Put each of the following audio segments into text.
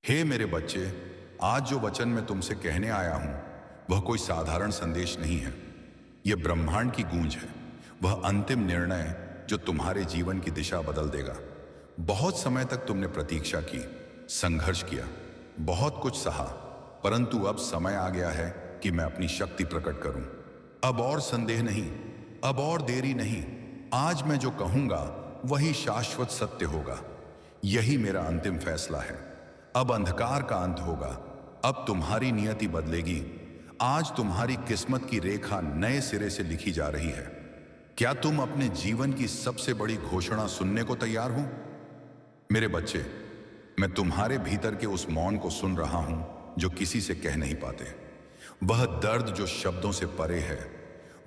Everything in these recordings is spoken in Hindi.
हे मेरे बच्चे, आज जो वचन मैं तुमसे कहने आया हूं वह कोई साधारण संदेश नहीं है। यह ब्रह्मांड की गूंज है, वह अंतिम निर्णय जो तुम्हारे जीवन की दिशा बदल देगा। बहुत समय तक तुमने प्रतीक्षा की, संघर्ष किया, बहुत कुछ सहा, परंतु अब समय आ गया है कि मैं अपनी शक्ति प्रकट करूं। अब और संदेह नहीं, अब और देरी नहीं। आज मैं जो कहूंगा वही शाश्वत सत्य होगा। यही मेरा अंतिम फैसला है। अब अंधकार का अंत होगा, अब तुम्हारी नियति बदलेगी। आज तुम्हारी किस्मत की रेखा नए सिरे से लिखी जा रही है। क्या तुम अपने जीवन की सबसे बड़ी घोषणा सुनने को तैयार हो? मेरे बच्चे, मैं तुम्हारे भीतर के उस मौन को सुन रहा हूं जो किसी से कह नहीं पाते। वह दर्द जो शब्दों से परे है,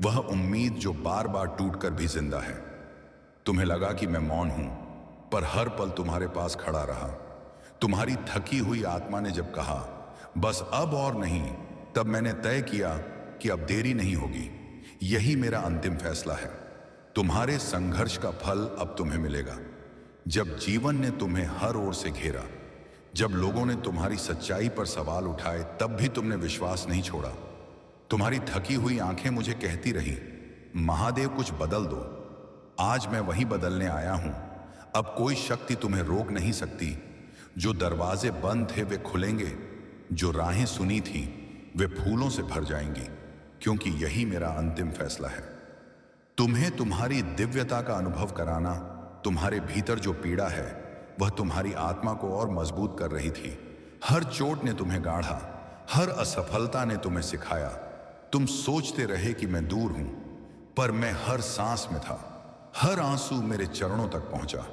वह उम्मीद जो बार बार टूटकर भी जिंदा है। तुम्हें लगा कि मैं मौन हूं, पर हर पल तुम्हारे पास खड़ा रहा। तुम्हारी थकी हुई आत्मा ने जब कहा बस अब और नहीं, तब मैंने तय किया कि अब देरी नहीं होगी। यही मेरा अंतिम फैसला है। तुम्हारे संघर्ष का फल अब तुम्हें मिलेगा। जब जीवन ने तुम्हें हर ओर से घेरा, जब लोगों ने तुम्हारी सच्चाई पर सवाल उठाए, तब भी तुमने विश्वास नहीं छोड़ा। तुम्हारी थकी हुई आंखें मुझे कहती रही, महादेव कुछ बदल दो। आज मैं वही बदलने आया हूं। अब कोई शक्ति तुम्हें रोक नहीं सकती। जो दरवाजे बंद थे वे खुलेंगे, जो राहें सुनी थी वे फूलों से भर जाएंगी, क्योंकि यही मेरा अंतिम फैसला है। तुम्हें तुम्हारी दिव्यता का अनुभव कराना। तुम्हारे भीतर जो पीड़ा है वह तुम्हारी आत्मा को और मजबूत कर रही थी। हर चोट ने तुम्हें गाढ़ा, हर असफलता ने तुम्हें सिखाया। तुम सोचते रहे कि मैं दूर हूं, पर मैं हर सांस में था। हर आंसू मेरे चरणों तक पहुंचा।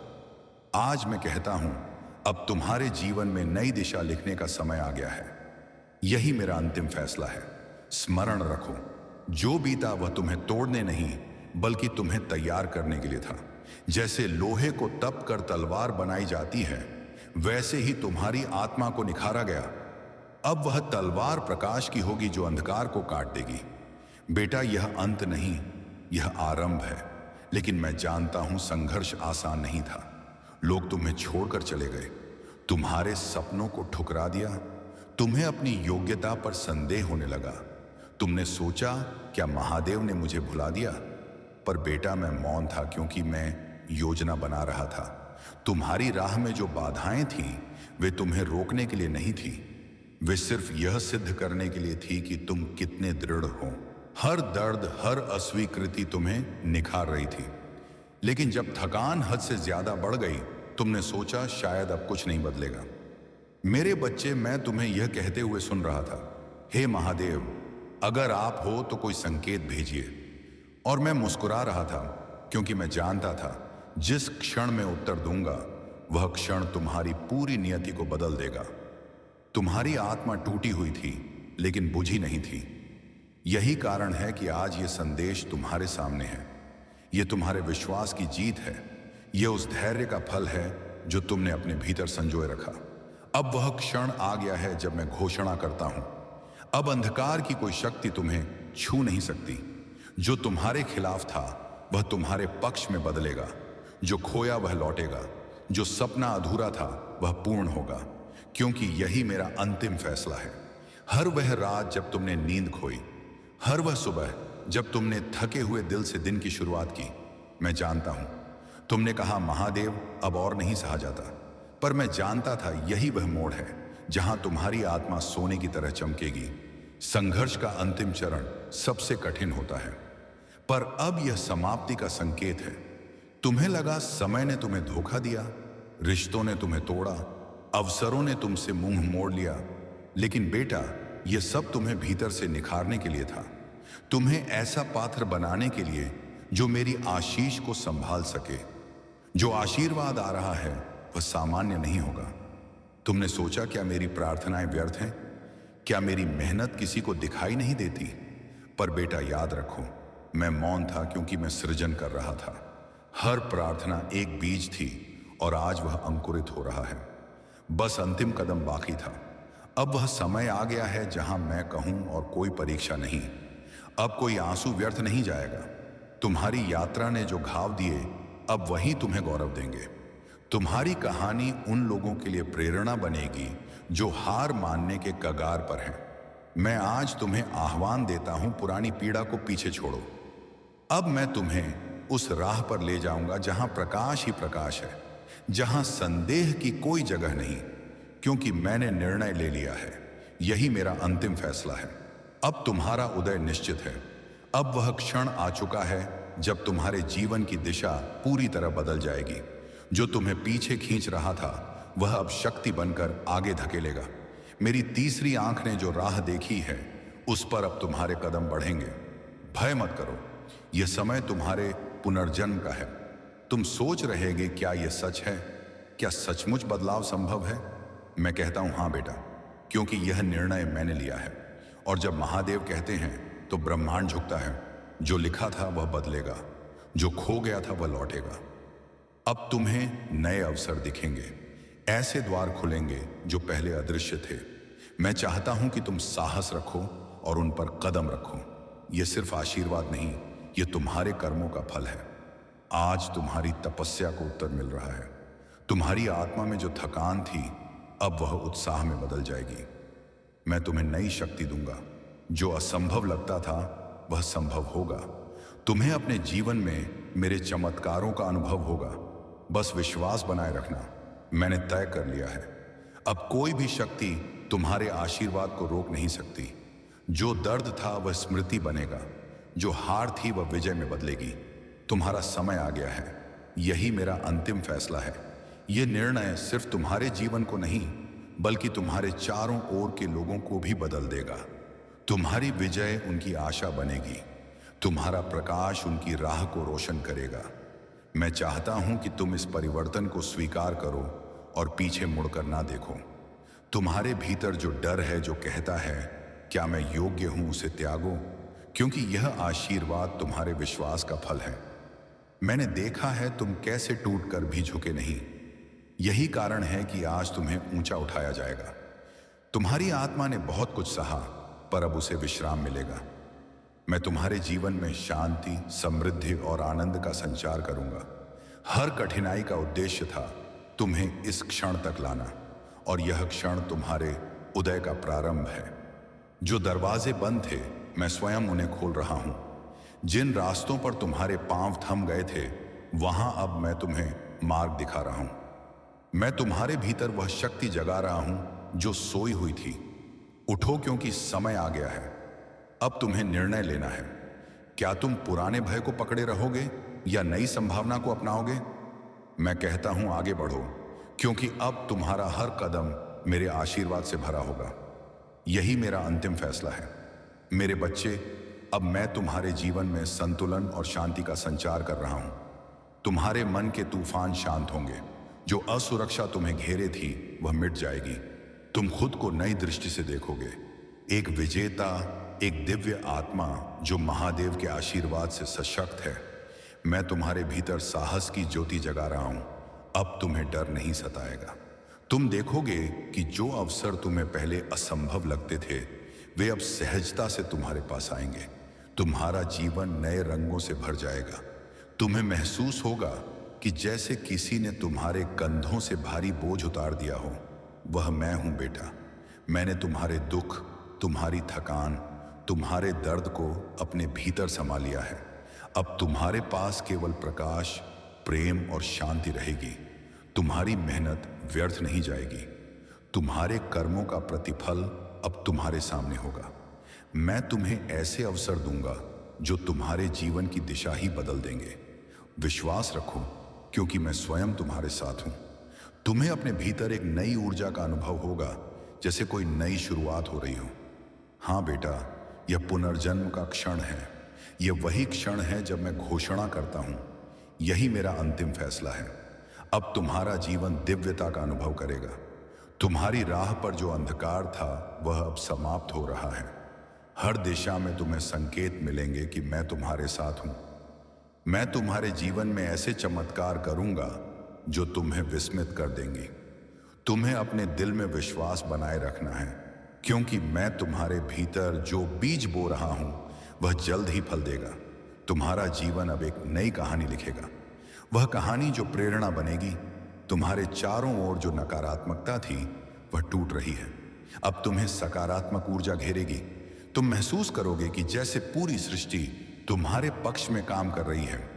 आज मैं कहता हूं, अब तुम्हारे जीवन में नई दिशा लिखने का समय आ गया है। यही मेरा अंतिम फैसला है। स्मरण रखो, जो बीता वह तुम्हें तोड़ने नहीं बल्कि तुम्हें तैयार करने के लिए था। जैसे लोहे को तप कर तलवार बनाई जाती है, वैसे ही तुम्हारी आत्मा को निखारा गया। अब वह तलवार प्रकाश की होगी जो अंधकार को काट देगी। बेटा, यह अंत नहीं, यह आरंभ है। लेकिन मैं जानता हूं संघर्ष आसान नहीं था। लोग तुम्हें छोड़कर चले गए, तुम्हारे सपनों को ठुकरा दिया, तुम्हें अपनी योग्यता पर संदेह होने लगा। तुमने सोचा क्या महादेव ने मुझे भुला दिया? पर बेटा, मैं मौन था क्योंकि मैं योजना बना रहा था। तुम्हारी राह में जो बाधाएं थीं वे तुम्हें रोकने के लिए नहीं थी, वे सिर्फ यह सिद्ध करने के लिए थी कि तुम कितने दृढ़ हो। हर दर्द, हर अस्वीकृति तुम्हें निखार रही थी। लेकिन जब थकान हद से ज्यादा बढ़ गई, तुमने सोचा शायद अब कुछ नहीं बदलेगा। मेरे बच्चे, मैं तुम्हें यह कहते हुए सुन रहा था, हे महादेव, अगर आप हो तो कोई संकेत भेजिए। और मैं मुस्कुरा रहा था क्योंकि मैं जानता था जिस क्षण मैं उत्तर दूंगा वह क्षण तुम्हारी पूरी नियति को बदल देगा। तुम्हारी आत्मा टूटी हुई थी लेकिन बुझी नहीं थी। यही कारण है कि आज यह संदेश तुम्हारे सामने है। यह तुम्हारे विश्वास की जीत है। यह उस धैर्य का फल है जो तुमने अपने भीतर संजोए रखा। अब वह क्षण आ गया है जब मैं घोषणा करता हूं, अब अंधकार की कोई शक्ति तुम्हें छू नहीं सकती। जो तुम्हारे खिलाफ था वह तुम्हारे पक्ष में बदलेगा। जो खोया वह लौटेगा, जो सपना अधूरा था वह पूर्ण होगा, क्योंकि यही मेरा अंतिम फैसला है। हर वह रात जब तुमने नींद खोई, हर वह सुबह जब तुमने थके हुए दिल से दिन की शुरुआत की, मैं जानता हूं तुमने कहा महादेव अब और नहीं सहा जाता। पर मैं जानता था यही वह मोड़ है जहां तुम्हारी आत्मा सोने की तरह चमकेगी। संघर्ष का अंतिम चरण सबसे कठिन होता है, पर अब यह समाप्ति का संकेत है। तुम्हें लगा समय ने तुम्हें धोखा दिया, रिश्तों ने तुम्हें तोड़ा, अवसरों ने तुमसे मुंह मोड़ लिया, लेकिन बेटा, यह सब तुम्हें भीतर से निखारने के लिए था। तुम्हें ऐसा पात्र बनाने के लिए जो मेरी आशीष को संभाल सके। जो आशीर्वाद आ रहा है वह सामान्य नहीं होगा। तुमने सोचा क्या मेरी प्रार्थनाएं व्यर्थ हैं? क्या मेरी मेहनत किसी को दिखाई नहीं देती? पर बेटा, याद रखो, मैं मौन था क्योंकि मैं सृजन कर रहा था। हर प्रार्थना एक बीज थी और आज वह अंकुरित हो रहा है। बस अंतिम कदम बाकी था। अब वह समय आ गया है जहां मैं कहूं और कोई परीक्षा नहीं। अब कोई आंसू व्यर्थ नहीं जाएगा। तुम्हारी यात्रा ने जो घाव दिए अब वही तुम्हें गौरव देंगे। तुम्हारी कहानी उन लोगों के लिए प्रेरणा बनेगी जो हार मानने के कगार पर हैं। मैं आज तुम्हें आह्वान देता हूं, पुरानी पीड़ा को पीछे छोड़ो। अब मैं तुम्हें उस राह पर ले जाऊंगा जहां प्रकाश ही प्रकाश है, जहां संदेह की कोई जगह नहीं, क्योंकि मैंने निर्णय ले लिया है। यही मेरा अंतिम फैसला है। अब तुम्हारा उदय निश्चित है। अब वह क्षण आ चुका है जब तुम्हारे जीवन की दिशा पूरी तरह बदल जाएगी। जो तुम्हें पीछे खींच रहा था वह अब शक्ति बनकर आगे धकेलेगा। मेरी तीसरी आंख ने जो राह देखी है उस पर अब तुम्हारे कदम बढ़ेंगे। भय मत करो, यह समय तुम्हारे पुनर्जन्म का है। तुम सोच रहेगे, क्या यह सच है? क्या सचमुच बदलाव संभव है? मैं कहता हूं हाँ बेटा, क्योंकि यह निर्णय मैंने लिया है। और जब महादेव कहते हैं तो ब्रह्मांड झुकता है। जो लिखा था वह बदलेगा, जो खो गया था वह लौटेगा। अब तुम्हें नए अवसर दिखेंगे, ऐसे द्वार खुलेंगे जो पहले अदृश्य थे। मैं चाहता हूं कि तुम साहस रखो और उन पर कदम रखो। यह सिर्फ आशीर्वाद नहीं, यह तुम्हारे कर्मों का फल है। आज तुम्हारी तपस्या को उत्तर मिल रहा है। तुम्हारी आत्मा में जो थकान थी अब वह उत्साह में बदल जाएगी। मैं तुम्हें नई शक्ति दूंगा। जो असंभव लगता था वह संभव होगा। तुम्हें अपने जीवन में मेरे चमत्कारों का अनुभव होगा। बस विश्वास बनाए रखना। मैंने तय कर लिया है। अब कोई भी शक्ति तुम्हारे आशीर्वाद को रोक नहीं सकती। जो दर्द था वह स्मृति बनेगा, जो हार थी वह विजय में बदलेगी। तुम्हारा समय आ गया है। यही मेरा अंतिम फैसला है। यह निर्णय सिर्फ तुम्हारे जीवन को नहीं बल्कि तुम्हारे चारों ओर के लोगों को भी बदल देगा। तुम्हारी विजय उनकी आशा बनेगी, तुम्हारा प्रकाश उनकी राह को रोशन करेगा। मैं चाहता हूं कि तुम इस परिवर्तन को स्वीकार करो और पीछे मुड़कर ना देखो। तुम्हारे भीतर जो डर है, जो कहता है क्या मैं योग्य हूं, उसे त्यागो, क्योंकि यह आशीर्वाद तुम्हारे विश्वास का फल है। मैंने देखा है तुम कैसे टूटकर भी झुके नहीं। यही कारण है कि आज तुम्हें ऊंचा उठाया जाएगा। तुम्हारी आत्मा ने बहुत कुछ सहा, पर अब उसे विश्राम मिलेगा। मैं तुम्हारे जीवन में शांति, समृद्धि और आनंद का संचार करूंगा। हर कठिनाई का उद्देश्य था तुम्हें इस क्षण तक लाना, और यह क्षण तुम्हारे उदय का प्रारंभ है। जो दरवाजे बंद थे मैं स्वयं उन्हें खोल रहा हूं। जिन रास्तों पर तुम्हारे पांव थम गए थे वहां अब मैं तुम्हें मार्ग दिखा रहा हूं। मैं तुम्हारे भीतर वह शक्ति जगा रहा हूं जो सोई हुई थी। उठो, क्योंकि समय आ गया है। अब तुम्हें निर्णय लेना है। क्या तुम पुराने भय को पकड़े रहोगे या नई संभावना को अपनाओगे? मैं कहता हूं आगे बढ़ो, क्योंकि अब तुम्हारा हर कदम मेरे आशीर्वाद से भरा होगा। यही मेरा अंतिम फैसला है। मेरे बच्चे, अब मैं तुम्हारे जीवन में संतुलन और शांति का संचार कर रहा हूं। तुम्हारे मन के तूफान शांत होंगे। जो असुरक्षा तुम्हें घेरे थी वह मिट जाएगी। तुम खुद को नई दृष्टि से देखोगे, एक विजेता, एक दिव्य आत्मा जो महादेव के आशीर्वाद से सशक्त है। मैं तुम्हारे भीतर साहस की ज्योति जगा रहा हूं। अब तुम्हें डर नहीं सताएगा। तुम देखोगे कि जो अवसर तुम्हें पहले असंभव लगते थे वे अब सहजता से तुम्हारे पास आएंगे। तुम्हारा जीवन नए रंगों से भर जाएगा। तुम्हें महसूस होगा कि जैसे किसी ने तुम्हारे कंधों से भारी बोझ उतार दिया हो। वह मैं हूं बेटा। मैंने तुम्हारे दुख, तुम्हारी थकान, तुम्हारे दर्द को अपने भीतर समा लिया है। अब तुम्हारे पास केवल प्रकाश, प्रेम और शांति रहेगी। तुम्हारी मेहनत व्यर्थ नहीं जाएगी। तुम्हारे कर्मों का प्रतिफल अब तुम्हारे सामने होगा। मैं तुम्हें ऐसे अवसर दूंगा जो तुम्हारे जीवन की दिशा ही बदल देंगे। विश्वास रखो, क्योंकि मैं स्वयं तुम्हारे साथ हूं। तुम्हें अपने भीतर एक नई ऊर्जा का अनुभव होगा, जैसे कोई नई शुरुआत हो रही हो। हाँ बेटा, यह पुनर्जन्म का क्षण है। यह वही क्षण है जब मैं घोषणा करता हूं, यही मेरा अंतिम फैसला है। अब तुम्हारा जीवन दिव्यता का अनुभव करेगा। तुम्हारी राह पर जो अंधकार था वह अब समाप्त हो रहा है। हर दिशा में तुम्हें संकेत मिलेंगे कि मैं तुम्हारे साथ हूं। मैं तुम्हारे जीवन में ऐसे चमत्कार करूंगा जो तुम्हें विस्मित कर देंगी। तुम्हें अपने दिल में विश्वास बनाए रखना है, क्योंकि मैं तुम्हारे भीतर जो बीज बो रहा हूं वह जल्द ही फल देगा। तुम्हारा जीवन अब एक नई कहानी लिखेगा, वह कहानी जो प्रेरणा बनेगी। तुम्हारे चारों ओर जो नकारात्मकता थी वह टूट रही है। अब तुम्हें सकारात्मक ऊर्जा घेरेगी। तुम महसूस करोगे कि जैसे पूरी सृष्टि तुम्हारे पक्ष में काम कर रही है।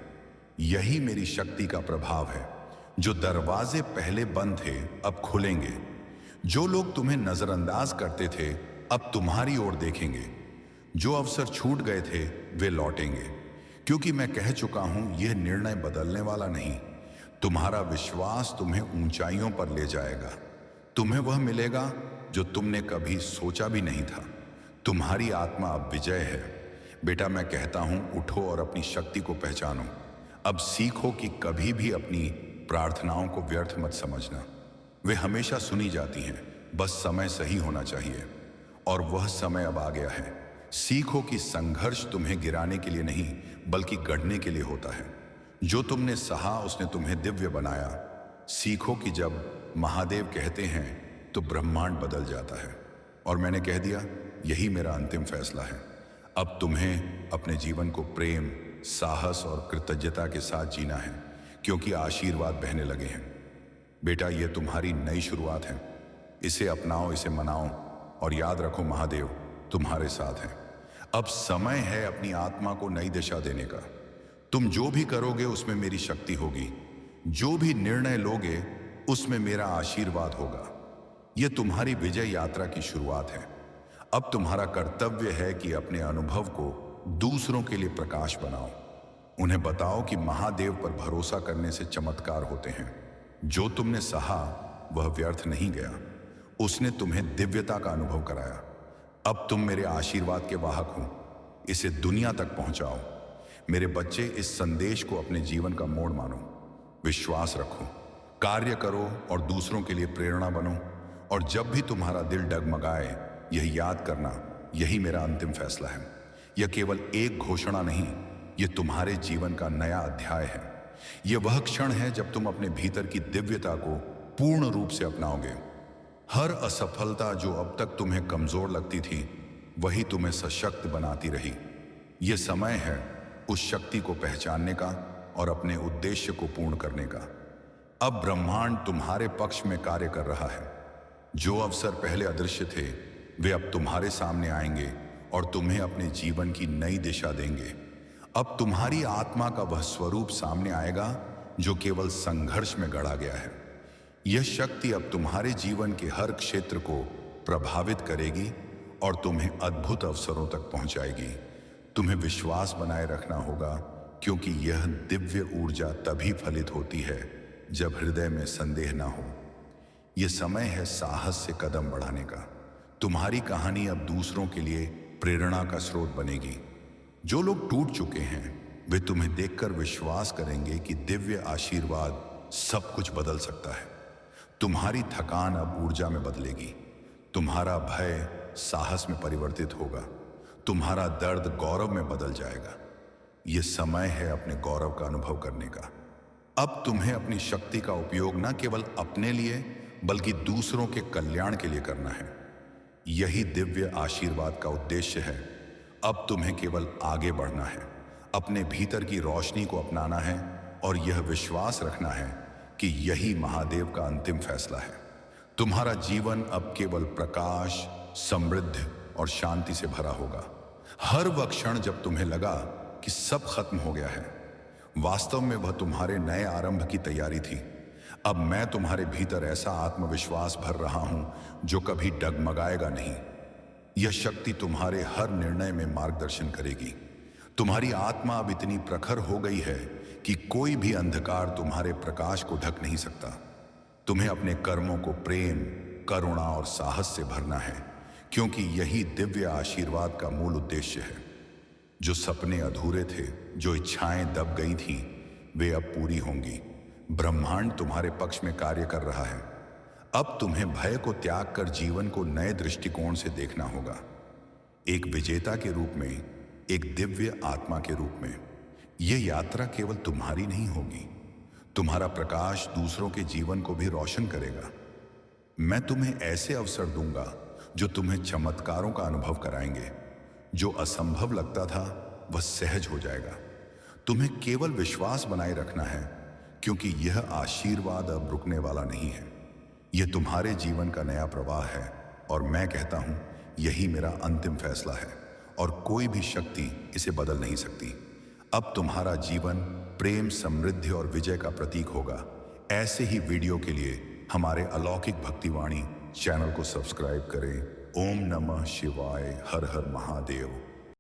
यही मेरी शक्ति का प्रभाव है। जो दरवाजे पहले बंद थे अब खुलेंगे। जो लोग तुम्हें नजरअंदाज करते थे अब तुम्हारी ओर देखेंगे। जो अवसर छूट गए थे वे लौटेंगे, क्योंकि मैं कह चुका हूं यह निर्णय बदलने वाला नहीं। तुम्हारा विश्वास तुम्हें ऊंचाइयों पर ले जाएगा। तुम्हें वह मिलेगा जो तुमने कभी सोचा भी नहीं था। तुम्हारी आत्मा अब विजय है। बेटा, मैं कहता हूं उठो और अपनी शक्ति को पहचानो। अब सीखो कि कभी भी अपनी प्रार्थनाओं को व्यर्थ मत समझना। वे हमेशा सुनी जाती हैं, बस समय सही होना चाहिए, और वह समय अब आ गया है। सीखो कि संघर्ष तुम्हें गिराने के लिए नहीं बल्कि गढ़ने के लिए होता है। जो तुमने सहा उसने तुम्हें दिव्य बनाया। सीखो कि जब महादेव कहते हैं तो ब्रह्मांड बदल जाता है। और मैंने कह दिया, यही मेरा अंतिम फैसला है। अब तुम्हें अपने जीवन को प्रेम, साहस और कृतज्ञता के साथ जीना है, क्योंकि आशीर्वाद बहने लगे हैं। बेटा, यह तुम्हारी नई शुरुआत है। इसे अपनाओ, इसे मनाओ, और याद रखो महादेव तुम्हारे साथ हैं। अब समय है अपनी आत्मा को नई दिशा देने का। तुम जो भी करोगे उसमें मेरी शक्ति होगी। जो भी निर्णय लोगे उसमें मेरा आशीर्वाद होगा। यह तुम्हारी विजय यात्रा की शुरुआत है। अब तुम्हारा कर्तव्य है कि अपने अनुभव को दूसरों के लिए प्रकाश बनाओ। उन्हें बताओ कि महादेव पर भरोसा करने से चमत्कार होते हैं। जो तुमने सहा वह व्यर्थ नहीं गया। उसने तुम्हें दिव्यता का अनुभव कराया। अब तुम मेरे आशीर्वाद के वाहक हो। इसे दुनिया तक पहुंचाओ। मेरे बच्चे, इस संदेश को अपने जीवन का मोड़ मानो। विश्वास रखो, कार्य करो और दूसरों के लिए प्रेरणा बनो। और जब भी तुम्हारा दिल डगमगाए, यह याद करना, यही मेरा अंतिम फैसला है। यह केवल एक घोषणा नहीं, यह तुम्हारे जीवन का नया अध्याय है। यह वह क्षण है जब तुम अपने भीतर की दिव्यता को पूर्ण रूप से अपनाओगे। हर असफलता जो अब तक तुम्हें कमजोर लगती थी, वही तुम्हें सशक्त बनाती रही। यह समय है उस शक्ति को पहचानने का और अपने उद्देश्य को पूर्ण करने का। अब ब्रह्मांड तुम्हारे पक्ष में कार्य कर रहा है। जो अवसर पहले अदृश्य थे वे अब तुम्हारे सामने आएंगे और तुम्हें अपने जीवन की नई दिशा देंगे। अब तुम्हारी आत्मा का वह स्वरूप सामने आएगा जो केवल संघर्ष में गढ़ा गया है। यह शक्ति अब तुम्हारे जीवन के हर क्षेत्र को प्रभावित करेगी और तुम्हें अद्भुत अवसरों तक पहुंचाएगी। तुम्हें विश्वास बनाए रखना होगा, क्योंकि यह दिव्य ऊर्जा तभी फलित होती है जब हृदय में संदेह ना हो। यह समय है साहस से कदम बढ़ाने का। तुम्हारी कहानी अब दूसरों के लिए प्रेरणा का स्रोत बनेगी। जो लोग टूट चुके हैं वे तुम्हें देखकर विश्वास करेंगे कि दिव्य आशीर्वाद सब कुछ बदल सकता है। तुम्हारी थकान अब ऊर्जा में बदलेगी। तुम्हारा भय साहस में परिवर्तित होगा। तुम्हारा दर्द गौरव में बदल जाएगा। यह समय है अपने गौरव का अनुभव करने का। अब तुम्हें अपनी शक्ति का उपयोग न केवल अपने लिए बल्कि दूसरों के कल्याण के लिए करना है। यही दिव्य आशीर्वाद का उद्देश्य है। अब तुम्हें केवल आगे बढ़ना है, अपने भीतर की रोशनी को अपनाना है और यह विश्वास रखना है कि यही महादेव का अंतिम फैसला है। तुम्हारा जीवन अब केवल प्रकाश, समृद्धि और शांति से भरा होगा। हर वह क्षण जब तुम्हें लगा कि सब खत्म हो गया है, वास्तव में वह तुम्हारे नए आरंभ की तैयारी थी। अब मैं तुम्हारे भीतर ऐसा आत्मविश्वास भर रहा हूं जो कभी डगमगाएगा नहीं। यह शक्ति तुम्हारे हर निर्णय में मार्गदर्शन करेगी। तुम्हारी आत्मा अब इतनी प्रखर हो गई है कि कोई भी अंधकार तुम्हारे प्रकाश को ढक नहीं सकता। तुम्हें अपने कर्मों को प्रेम, करुणा और साहस से भरना है, क्योंकि यही दिव्य आशीर्वाद का मूल उद्देश्य है। जो सपने अधूरे थे, जो इच्छाएं दब गई थीं, वे अब पूरी होंगी। ब्रह्मांड तुम्हारे पक्ष में कार्य कर रहा है। अब तुम्हें भय को त्याग कर जीवन को नए दृष्टिकोण से देखना होगा। एक विजेता के रूप में, एक दिव्य आत्मा के रूप में। यह यात्रा केवल तुम्हारी नहीं होगी, तुम्हारा प्रकाश दूसरों के जीवन को भी रोशन करेगा। मैं तुम्हें ऐसे अवसर दूंगा जो तुम्हें चमत्कारों का अनुभव कराएंगे। जो असंभव लगता था वह सहज हो जाएगा। तुम्हें केवल विश्वास बनाए रखना है, क्योंकि यह आशीर्वाद अब रुकने वाला नहीं है। यह तुम्हारे जीवन का नया प्रवाह है और मैं कहता हूं यही मेरा अंतिम फैसला है और कोई भी शक्ति इसे बदल नहीं सकती। अब तुम्हारा जीवन प्रेम, समृद्धि और विजय का प्रतीक होगा। ऐसे ही वीडियो के लिए हमारे अलौकिक भक्तिवाणी चैनल को सब्सक्राइब करें। ओम नमः शिवाय। हर हर महादेव।